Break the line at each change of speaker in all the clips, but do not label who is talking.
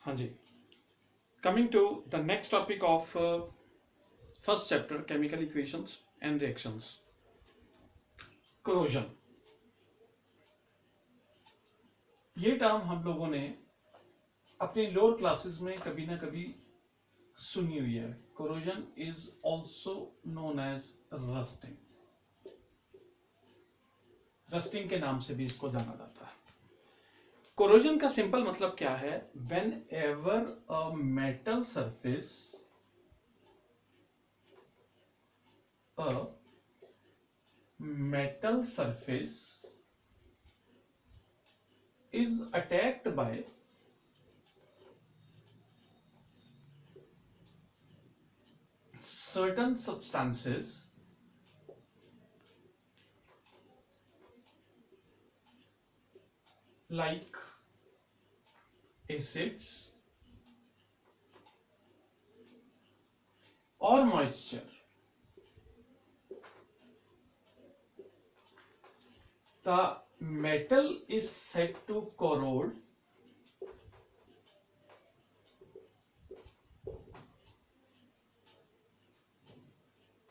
हाँ जी. Coming to the next topic of first chapter, chemical equations and reactions. Corrosion. ये term हम लोगों ने अपने लोअर क्लासेस में कभी ना कभी सुनी हुई है. Corrosion is also known as rusting. Rusting के नाम से भी इसको जाना जाता है. कोरोजन का सिंपल मतलब क्या है? When ever a metal surface is attacked by certain substances like acids or moisture, the metal is said to corrode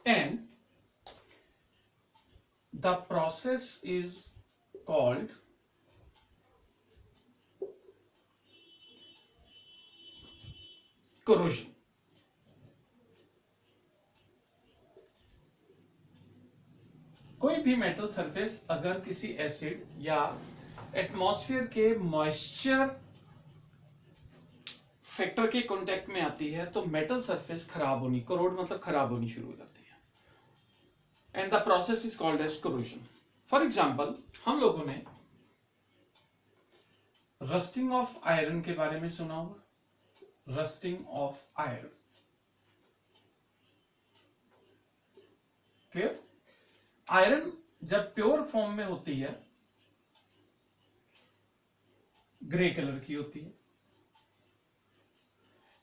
and the process is called corrosion. कोई भी मेटल सरफेस अगर किसी एसिड या atmosphere के moisture factor के contact में आती है तो मेटल सरफेस खराब होनी, कोरोड मतलब खराब होनी शुरू हो जाती है. And the process is called as corrosion. For example, हम लोगों ने रस्टिंग ऑफ आयरन के बारे में सुना होगा. Rusting of iron, clear? Iron जब प्योर फॉर्म में होती है ग्रे कलर की होती है,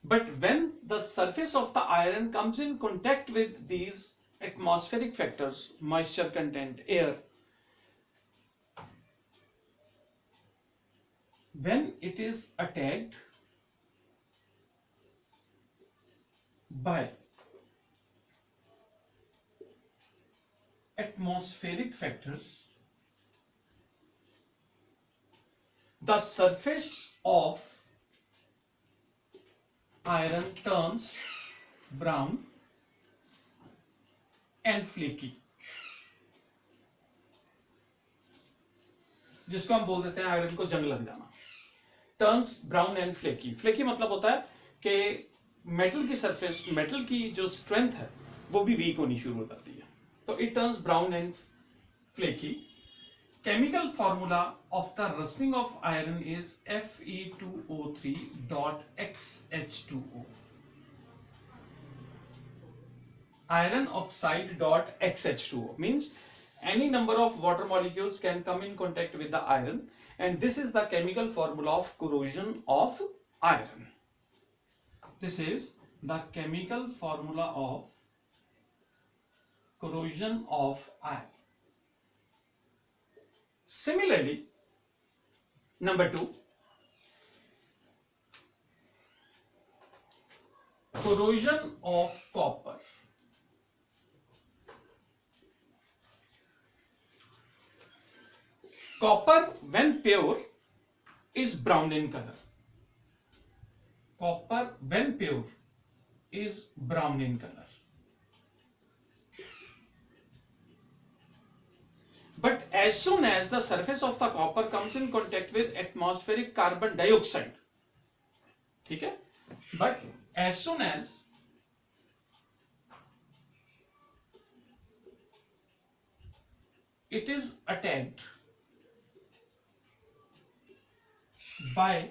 but when the surface of the iron comes in contact with these atmospheric factors, moisture content, air, when it is attacked by atmospheric factors, the surface of iron turns brown and flaky, जिसको हम बोल देते हैं iron को जंग लग जाना. Turns brown and flaky. Flaky मतलब होता है कि मेटल की सरफेस, मेटल की जो स्ट्रेंथ है वो भी वीक होनी शुरू हो जाती है. तो it turns brown and flaky. Chemical formula of the rusting of iron is Fe2O3.XH2O. Iron oxide dot XH2O means any number of water molecules can come in contact with the iron, and this is the chemical formula of corrosion of iron. This is the chemical formula of corrosion of iron. Similarly, number 2, corrosion of copper. Copper, when pure, is brown in color. Copper, when pure, is brown in color. But as soon as the surface of the copper comes in contact with atmospheric carbon dioxide, ठीक है? But as soon as it is attacked by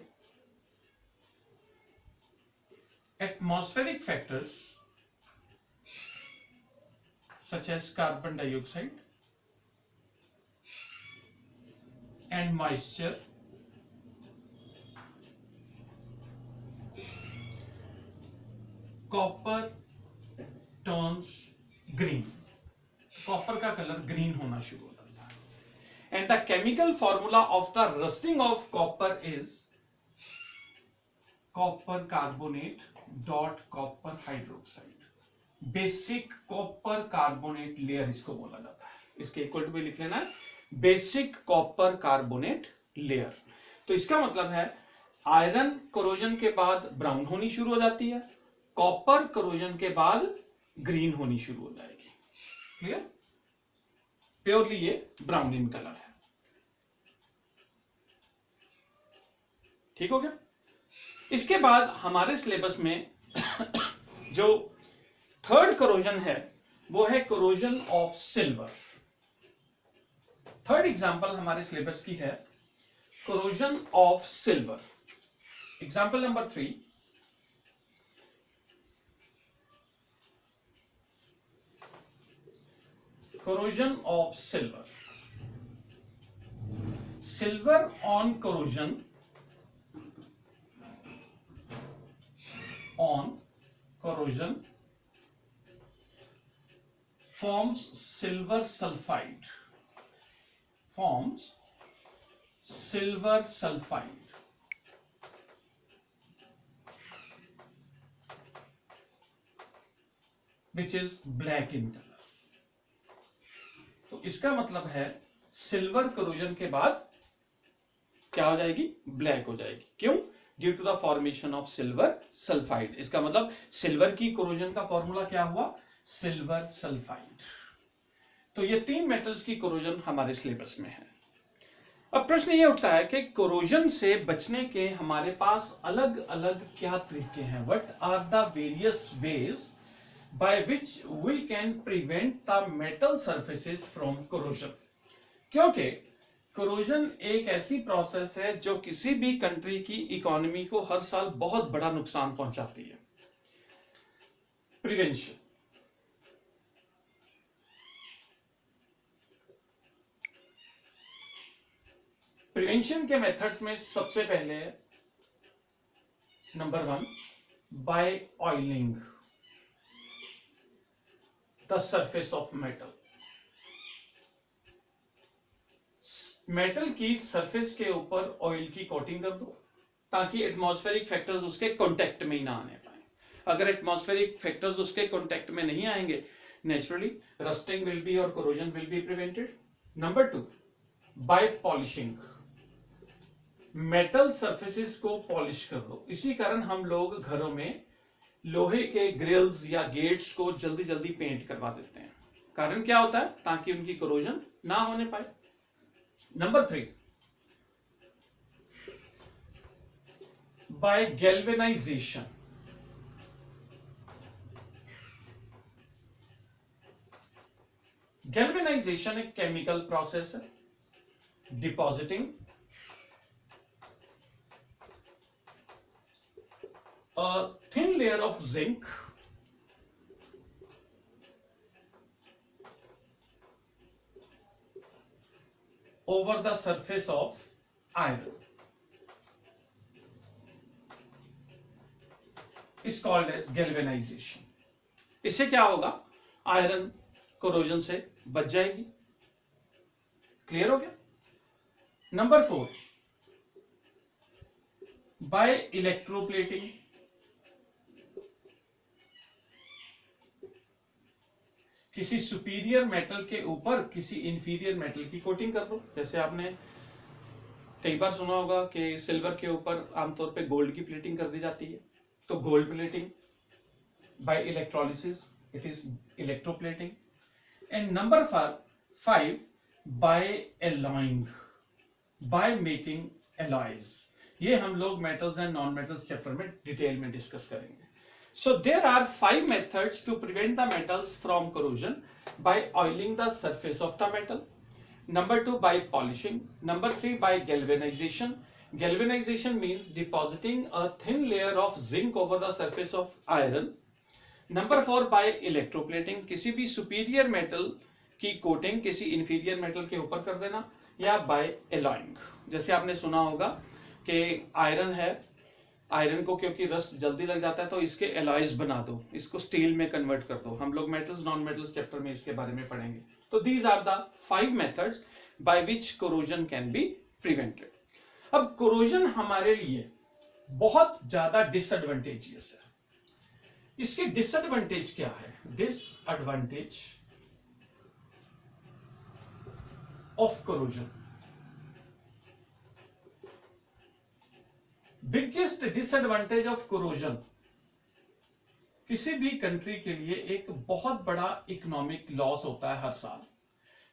atmospheric factors such as carbon dioxide and moisture, copper turns green. Copper का colour green होना शुरू हो जाता है. And the chemical formula of the rusting of copper is copper carbonate dot copper hydroxide. Basic copper carbonate layer इसको बोला जाता है। इसके इक्वल टू भी लिख लेना है, बेसिक कॉपर कार्बोनेट लेयर। तो इसका मतलब है आयरन कोरोजन के बाद ब्राउन होनी शुरू हो जाती है, कॉपर कोरोजन के बाद ग्रीन होनी शुरू हो जाएगी। क्लियर? प्योरली ये ब्राउन इन कलर है। ठीक हो गया? इसके बाद हमारे सिलेबस में जो थर्ड कोरोजन है वो है corrosion of silver. Third example हमारे सिलेबस की है corrosion of silver. Example number 3, corrosion of silver. Silver on corrosion forms silver sulfide. Which is black in color. तो इसका मतलब है सिल्वर कोरोजन के बाद क्या हो जाएगी? ब्लैक हो जाएगी। क्यों? Due to the formation of silver sulphide. इसका मतलब सिल्वर की कोरोजन का फॉर्मूला क्या हुआ? Silver sulphide. तो ये 3 मेटल्स की कोरोजन हमारे सिलेबस में है। अब प्रश्न ये उठता है कि कोरोजन से बचने के हमारे पास अलग अलग क्या तरीके हैं? What are the various ways by which we can prevent the metal surfaces from corrosion? क्योंकि corrosion एक ऐसी प्रोसेस है जो किसी भी कंट्री की इकोनॉमी को हर साल बहुत बड़ा नुकसान पहुंचाती है। प्रिवेंशन, प्रिवेंशन के मेथड्स में सबसे पहले नंबर 1, by oiling the surface of metal. Metal की सरफेस के ऊपर ऑयल की कोटिंग कर दो ताकि एटमॉस्फेरिक फैक्टर्स उसके कांटेक्ट में ही ना आने पाए। अगर एटमॉस्फेरिक फैक्टर्स उसके कांटेक्ट में नहीं आएंगे, नेचुरली रस्टिंग विल बी और corrosion will be prevented. Number 2, by polishing, metal surfaces को पॉलिश कर दो। इसी कारण हम लोग घरों में लोहे के ग्रिल्स या गेट्स को जल्दी जल्दी पेंट करवा देते हैं। कारण क्या होता है? ताकि उनकी कोरोजन ना होने पाए। नंबर 3, बाय गैल्वेनाइजेशन, गैल्वेनाइजेशन एक केमिकल प्रोसेस है। Depositing a thin layer of zinc over the surface of iron is called as galvanization. इससे क्या होगा? आयरन कोरोजन से बच जाएगी। क्लियर हो गया? नंबर 4, बाय इलेक्ट्रोप्लेटिंग, किसी सुपीरियर मेटल के ऊपर किसी इंफीरियर मेटल की कोटिंग कर दो। जैसे आपने कई बार सुना होगा कि सिल्वर के ऊपर आमतौर पे गोल्ड की प्लेटिंग कर दी जाती है, तो gold plating by electrolysis, it is electroplating. And number 5, by alloying, by making alloys. ये हम लोग metals and non metals chapter में डिटेल में डिस्कस करेंगे। So there are 5 methods to prevent the metals from corrosion: by oiling the surface of the metal, number 2 by polishing, number 3 by galvanization. Galvanization means depositing a thin layer of zinc over the surface of iron. Number 4 by electroplating, किसी भी superior metal की coating किसी inferior metal के ऊपर कर देना, या by alloying। जैसे आपने सुना होगा कि आयरन है, आयरन को क्योंकि रस्ट जल्दी लग जाता है तो इसके एलॉयज बना दो, इसको स्टील में कन्वर्ट कर दो। हम लोग मेटल्स नॉन मेटल्स चैप्टर में इसके बारे में पढ़ेंगे। तो these are the 5 methods by which corrosion can be prevented. अब कोरोजन हमारे लिए बहुत ज्यादा डिसएडवांटेजियस है। इसके डिसएडवांटेज क्या है? Disadvantage of corrosion, biggest disadvantage of corrosion किसी भी कंट्री के लिए एक बहुत बड़ा इकोनॉमिक लॉस होता है हर साल,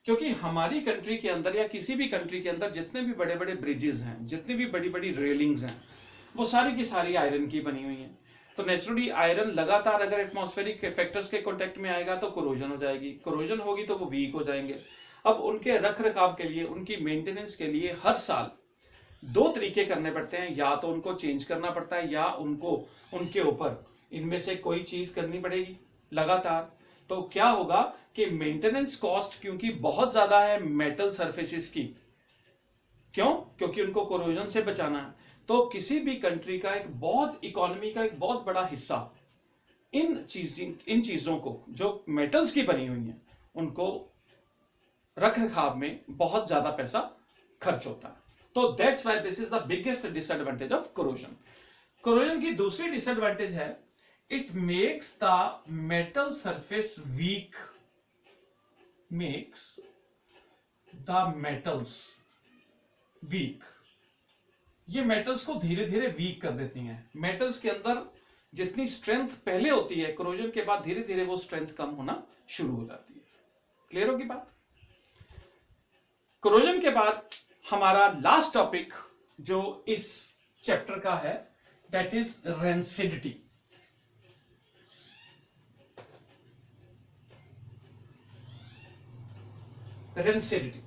क्योंकि हमारी कंट्री के अंदर या किसी भी कंट्री के अंदर जितने भी बड़े बड़े ब्रिजेस हैं, जितनी भी बड़ी बड़ी रेलिंग्स हैं, वो सारी की सारी आयरन की बनी हुई हैं। तो नेचुरली आयरन लगातार अगर एटमॉस्फेरिक फैक्टर्स के कांटेक्ट में आएगा तो कोरोजन हो जाएगी, कोरोजन होगी तो वो वीक हो जाएंगे। अब उनके रख रखाव के लिए, उनकी मेंटेनेंस के लिए हर साल दो तरीके करने पड़ते हैं, या तो उनको चेंज करना पड़ता है या उनको उनके ऊपर इनमें से कोई चीज करनी पड़ेगी लगातार। तो क्या होगा कि मेंटेनेंस कॉस्ट क्योंकि बहुत ज्यादा है मेटल सरफेसेस की, क्यों? क्योंकि उनको कोरोजन से बचाना है। तो किसी भी कंट्री का एक बहुत इकोनॉमी का एक बहुत बड़ा हिस्सा इन चीजों को जो मेटल्स की बनी हुई हैं उनको रख रखाव में बहुत ज्यादा पैसा खर्च होता है। तो that's why this is the biggest disadvantage of corrosion. Corrosion की दूसरी डिसएडवांटेज है, it makes the metal surface weak, makes the metals weak. ये मेटल्स को धीरे धीरे वीक कर देती हैं। मेटल्स के अंदर जितनी स्ट्रेंथ पहले होती है, कोरोजन के बाद धीरे धीरे वो स्ट्रेंथ कम होना शुरू हो जाती है। क्लियर होगी बात? कोरोजन के बाद हमारा लास्ट टॉपिक जो इस चैप्टर का है, that is rancidity. Rancidity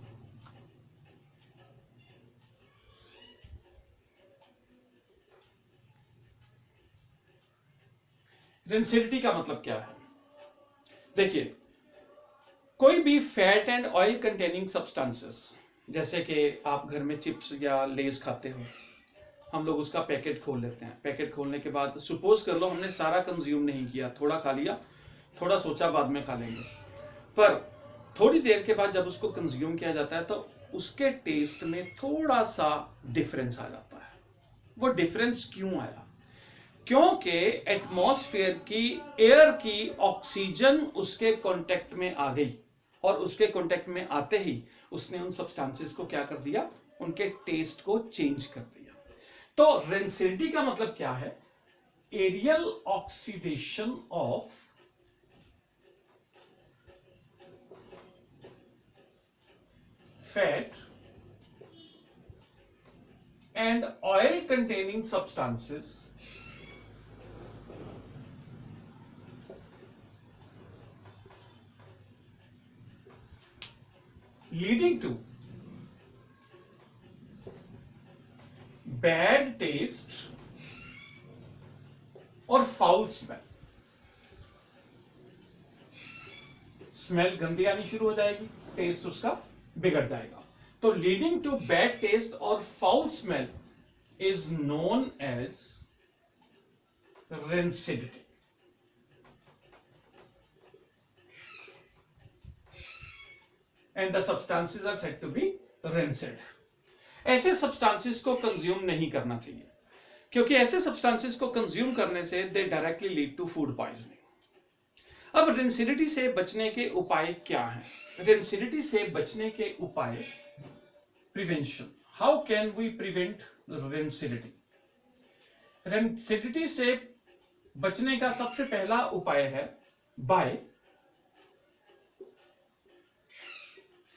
rancidity का मतलब क्या है? देखिए, कोई भी fat and oil containing substances, जैसे कि आप घर में चिप्स या लेज खाते हो, हम लोग उसका पैकेट खोल लेते हैं। पैकेट खोलने के बाद सपोज कर लो हमने सारा कंज्यूम नहीं किया, थोड़ा खा लिया, थोड़ा सोचा बाद में खा लेंगे, पर थोड़ी देर के बाद जब उसको कंज्यूम किया जाता है तो उसके टेस्ट में थोड़ा सा डिफरेंस आ जाता है। वो डिफरेंस क्यों आया? क्योंकि एटमॉस्फेयर की एयर की ऑक्सीजन उसके कांटेक्ट में आ गई, और उसके कांटेक्ट में आते ही उसने उन सब्सटेंसेस को क्या कर दिया? उनके टेस्ट को चेंज कर दिया। तो रेंसिडिटी का मतलब क्या है? Aerial oxidation of fat and oil containing substances leading to bad taste और फाउल स्मेल। स्मेल गंदी आनी शुरू हो जाएगी, टेस्ट उसका बिगड़ जाएगा। तो लीडिंग टू बैड टेस्ट और foul smell is known as rancidity. And the substances are said to be rancid. ऐसे सब्सटेंसेस को कंज्यूम नहीं करना चाहिए, क्योंकि ऐसे सब्सटेंसेस को कंज्यूम करने से they directly lead to food poisoning. अब रेंसिडिटी से बचने के उपाय क्या हैं? रेंसिडिटी से बचने के उपाय, prevention. How can we prevent rancidity? Rancidity से बचने का सबसे पहला उपाय है by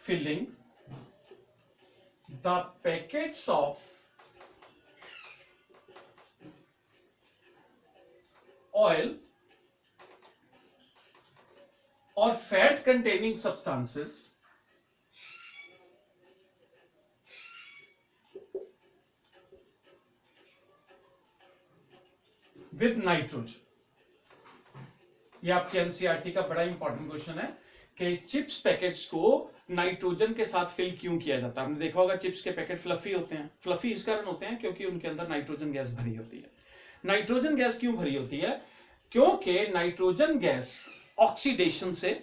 filling the packets of oil or fat containing substances with nitrogen। ये आपके एनसीईआरटी का बड़ा इंपॉर्टेंट क्वेश्चन है कि चिप्स पैकेट्स को नाइट्रोजन के साथ फिल क्यों किया जाता है। आपने देखा होगा चिप्स के पैकेट फ्लफी होते हैं। फ्लफी इस कारण होते हैं क्योंकि उनके अंदर नाइट्रोजन गैस भरी होती है। नाइट्रोजन गैस क्यों भरी होती है? क्योंकि नाइट्रोजन गैस ऑक्सीडेशन से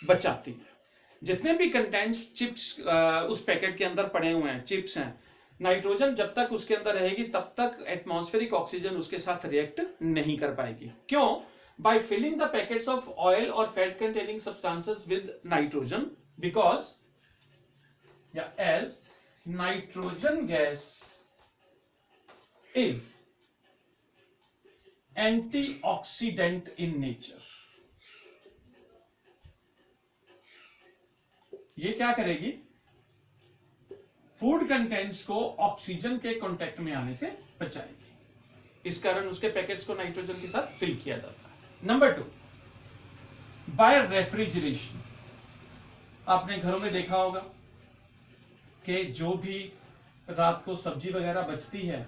बचाती है। जितने भी कंटेंट्स चिप्स उस पैकेट के अंदर पड़े हुए हैं, चिप्स हैं, नाइट्रोजन जब तक उसके अंदर रहेगी तब तक एटमॉस्फेरिक ऑक्सीजन उसके साथ रिएक्ट नहीं कर पाएगी। क्यों? By filling the packets of oil और fat containing substances with nitrogen, because या as nitrogen gas is antioxidant in nature. ये क्या करेगी? फूड कंटेंट्स को ऑक्सीजन के कांटेक्ट में आने से बचाएगी। इस कारण उसके पैकेट्स को नाइट्रोजन के साथ फिल किया जाता है। Number 2, by refrigeration. आपने घरों में देखा होगा कि जो भी रात को सब्जी वगैरह बचती है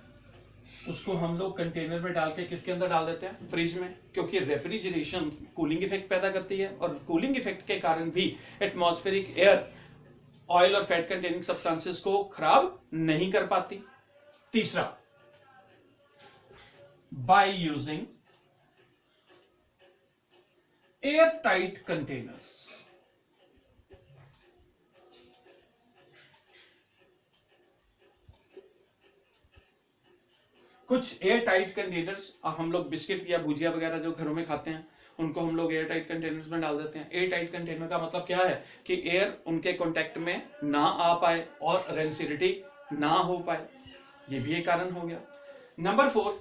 उसको हम लोग कंटेनर में डाल के किसके अंदर डाल देते हैं? फ्रिज में, क्योंकि रेफ्रिजरेशन कूलिंग इफेक्ट पैदा करती है और कूलिंग इफेक्ट के कारण भी एटमॉस्फेरिक एयर ऑयल और फैट कंटेनिंग सब्सटेंसेस को खराब नहीं कर पाती। तीसरा, bye using air tight containers. कुछ एयर टाइट कंटेनर्स, हम लोग बिस्किट या भुजिया वगैरह जो घरों में खाते हैं उनको हम लोग एयर टाइट कंटेनर्स में डाल देते हैं। एयर टाइट कंटेनर का मतलब क्या है कि एयर उनके कांटेक्ट में ना आ पाए और रेंसिडिटी ना हो पाए, ये भी एक कारण हो गया। Number 4,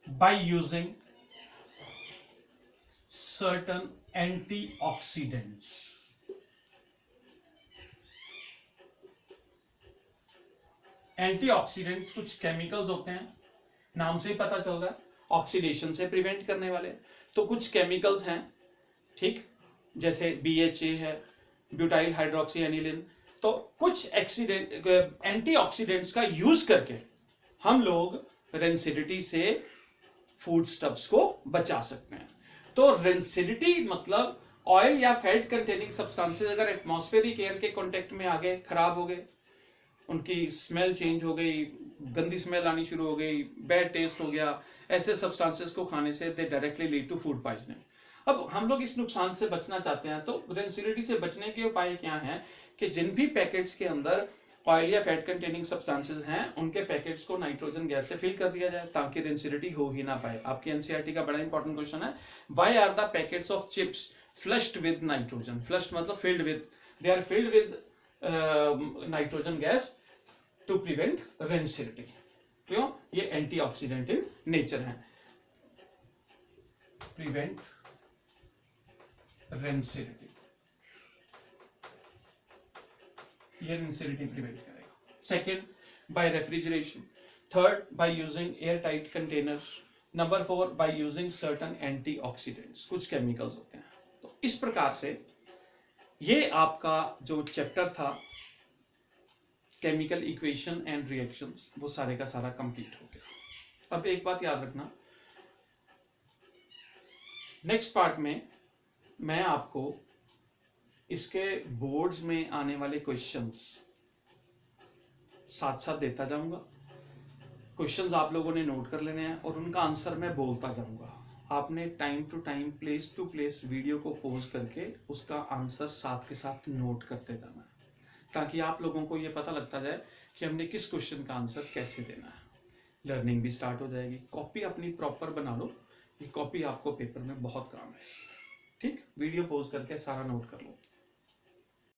by using certain antioxidants. Antioxidants कुछ केमिकल्स होते हैं, नाम से ही पता चल रहा है ऑक्सीडेशन से प्रिवेंट करने वाले। तो कुछ केमिकल्स हैं, ठीक, जैसे BHA है, ब्यूटाइल हाइड्रोक्सी एनिलिन। तो कुछ एंटीऑक्सीडेंट्स का यूज करके हम लोग रेंसिडिटी से फूड स्टफ्स को बचा सकते हैं। तो रेंसिडिटी मतलब ऑयल या फैट कंटेनिंग सब्सटेंसेस अगर एटमॉस्फेरिक एयर के कांटेक्ट में आ गए, खराब हो गए, उनकी स्मेल चेंज हो गई, गंदी स्मेल आनी शुरू हो गई, बैड टेस्ट हो गया, ऐसे सब्सटेंसेस को खाने से they directly lead to food poisoning. अब हम लोग इस नुकसान से बचना चाहते हैं, तो रेंसिडिटी से बचने के उपाय क्या हैं कि जिन भी पैकेट्स के अंदर ऑयल या फैट कंटेनिंग सब्सटेंसेस हैं उनके पैकेट्स को नाइट्रोजन गैस से फिल कर दिया जाए ताकि रेंसिडिटी हो ही ना पाए। आपकी एनसीईआरटी का बड़ा इंपॉर्टेंट क्वेश्चन है, why are the packets of chips flushed with nitrogen? Flushed मतलब filled with, they are filled with nitrogen gas to prevent rancidity. क्यों? ये एंटीऑक्सीडेंट इन नेचर है, प्रिवेंट रेंसिडिटी, ये रेंसिडिटी प्रिवेंट करेगा। Second, by refrigeration. Third, by using air tight containers. Number 4, by using certain antioxidants, कुछ chemicals होते हैं। तो इस प्रकार से ये आपका जो चैप्टर था केमिकल इक्वेशन एंड रिएक्शंस, वो सारे का सारा कंप्लीट हो गया। अब एक बात याद रखना, नेक्स्ट पार्ट में मैं आपको इसके बोर्ड्स में आने वाले क्वेश्चंस साथ साथ देता जाऊंगा। क्वेश्चंस आप लोगों ने नोट कर लेने हैं और उनका आंसर मैं बोलता जाऊंगा। आपने time to time, place to place video को पॉज करके उसका आंसर साथ के साथ नोट करते जाना है ताकि आप लोगों को यह पता लगता जाए कि हमने किस क्वेश्चन का आंसर कैसे देना है। लर्निंग भी स्टार्ट हो जाएगी। कॉपी अपनी प्रॉपर बना लो, ये कॉपी आपको पेपर में बहुत काम है। ठीक, वीडियो पॉज करके सारा नोट कर लो।